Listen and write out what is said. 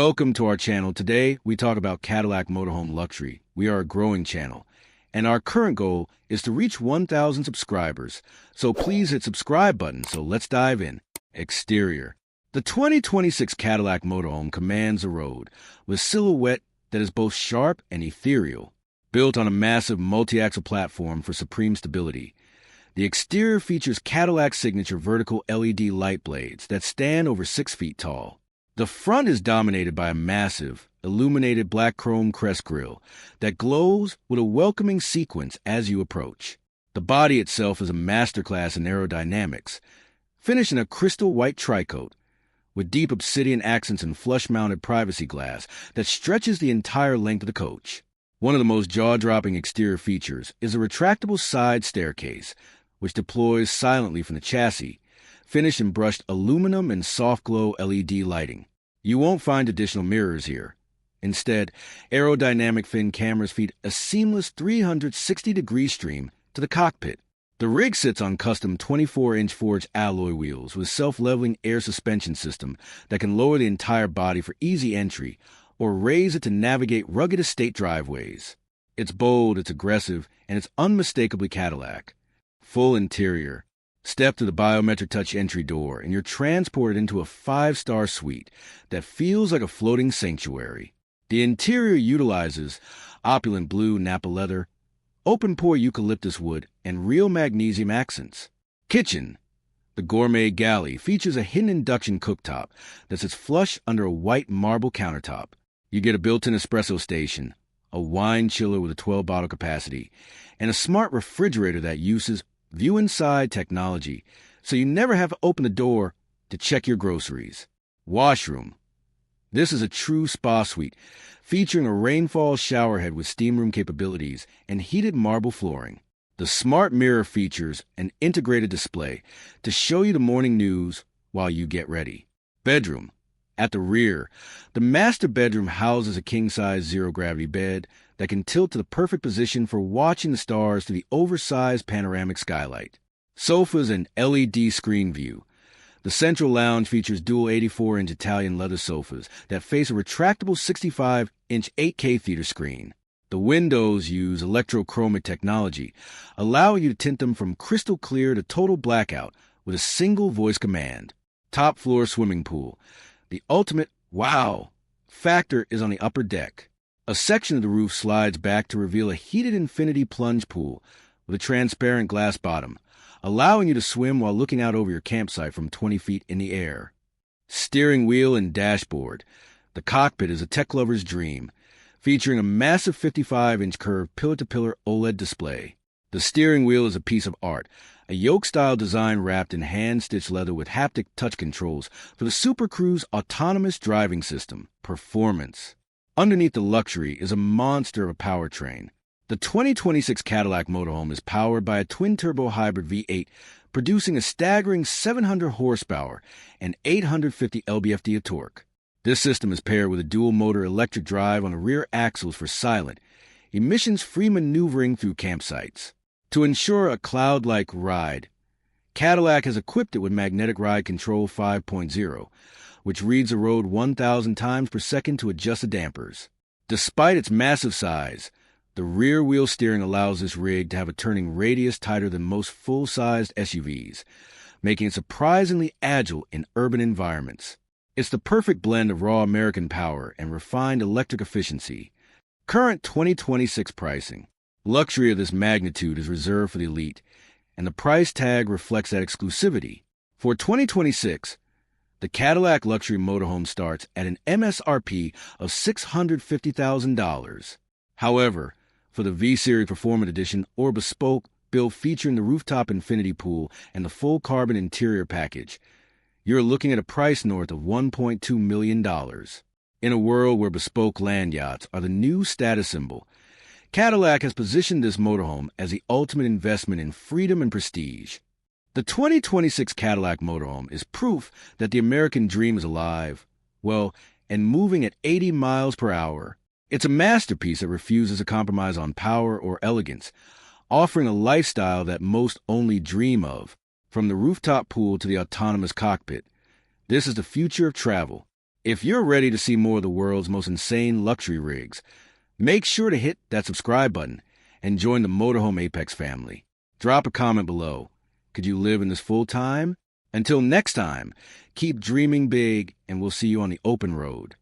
Welcome to our channel. Today, we talk about Cadillac Motorhome Luxury. We are a growing channel, and our current goal is to reach 1,000 subscribers. So please hit subscribe button. So let's dive in. Exterior. The 2026 Cadillac Motorhome commands a road with silhouette that is both sharp and ethereal. Built on a massive multi-axle platform for supreme stability, the exterior features Cadillac's signature vertical LED light blades that stand over 6 feet tall. The front is dominated by a massive, illuminated black chrome crest grille that glows with a welcoming sequence as you approach. The body itself is a masterclass in aerodynamics, finished in a crystal white tricoat with deep obsidian accents and flush-mounted privacy glass that stretches the entire length of the coach. One of the most jaw-dropping exterior features is a retractable side staircase, which deploys silently from the chassis, finished in brushed aluminum and soft-glow LED lighting. You won't find additional mirrors here. Instead, aerodynamic fin cameras feed a seamless 360-degree stream to the cockpit. The rig sits on custom 24-inch forged alloy wheels with self-leveling air suspension system that can lower the entire body for easy entry or raise it to navigate rugged estate driveways. It's bold, it's aggressive, and it's unmistakably Cadillac. Full interior. Step to the biometric touch entry door, and you're transported into a 5-star suite that feels like a floating sanctuary. The interior utilizes opulent blue Napa leather, open-pore eucalyptus wood, and real magnesium accents. Kitchen. The gourmet galley features a hidden induction cooktop that sits flush under a white marble countertop. You get a built-in espresso station, a wine chiller with a 12-bottle capacity, and a smart refrigerator that uses view inside technology, so you never have to open the door to check your groceries. Washroom. This is a true spa suite, featuring a rainfall showerhead with steam room capabilities and heated marble flooring. The smart mirror features an integrated display to show you the morning news while you get ready. Bedroom. At the rear, the master bedroom houses a king-size zero-gravity bed that can tilt to the perfect position for watching the stars through the oversized panoramic skylight. Sofas and LED screen view. The central lounge features dual 84-inch Italian leather sofas that face a retractable 65-inch 8K theater screen. The windows use electrochromic technology, allowing you to tint them from crystal clear to total blackout with a single voice command. Top floor swimming pool. The ultimate wow factor is on the upper deck. A section of the roof slides back to reveal a heated infinity plunge pool with a transparent glass bottom, allowing you to swim while looking out over your campsite from 20 feet in the air. Steering wheel and dashboard. The cockpit is a tech lover's dream, featuring a massive 55-inch curved pillar-to-pillar OLED display. The steering wheel is a piece of art, a yoke-style design wrapped in hand-stitched leather with haptic touch controls for the Super Cruise autonomous driving system. Performance. Underneath the luxury is a monster of a powertrain. The 2026 Cadillac Motorhome is powered by a twin-turbo hybrid V8, producing a staggering 700 horsepower and 850 lb-ft of torque. This system is paired with a dual-motor electric drive on the rear axles for silent, emissions-free maneuvering through campsites. To ensure a cloud-like ride, Cadillac has equipped it with Magnetic Ride Control 5.0, which reads the road 1,000 times per second to adjust the dampers. Despite its massive size, the rear-wheel steering allows this rig to have a turning radius tighter than most full-sized SUVs, making it surprisingly agile in urban environments. It's the perfect blend of raw American power and refined electric efficiency. Current 2026 pricing. Luxury of this magnitude is reserved for the elite, and the price tag reflects that exclusivity. For 2026, the Cadillac Luxury Motorhome starts at an MSRP of $650,000. However, for the V-Series Performance Edition or Bespoke, built featuring the rooftop infinity pool and the full carbon interior package, you're looking at a price north of $1.2 million. In a world where bespoke land yachts are the new status symbol, Cadillac has positioned this motorhome as the ultimate investment in freedom and prestige. The 2026 Cadillac Motorhome is proof that the American dream is alive, well, and moving at 80 miles per hour. It's a masterpiece that refuses to compromise on power or elegance, offering a lifestyle that most only dream of. From the rooftop pool to the autonomous cockpit, this is the future of travel. If you're ready to see more of the world's most insane luxury rigs, make sure to hit that subscribe button and join the Motorhome Apex family. Drop a comment below. Could you live in this full time? Until next time, keep dreaming big, and we'll see you on the open road.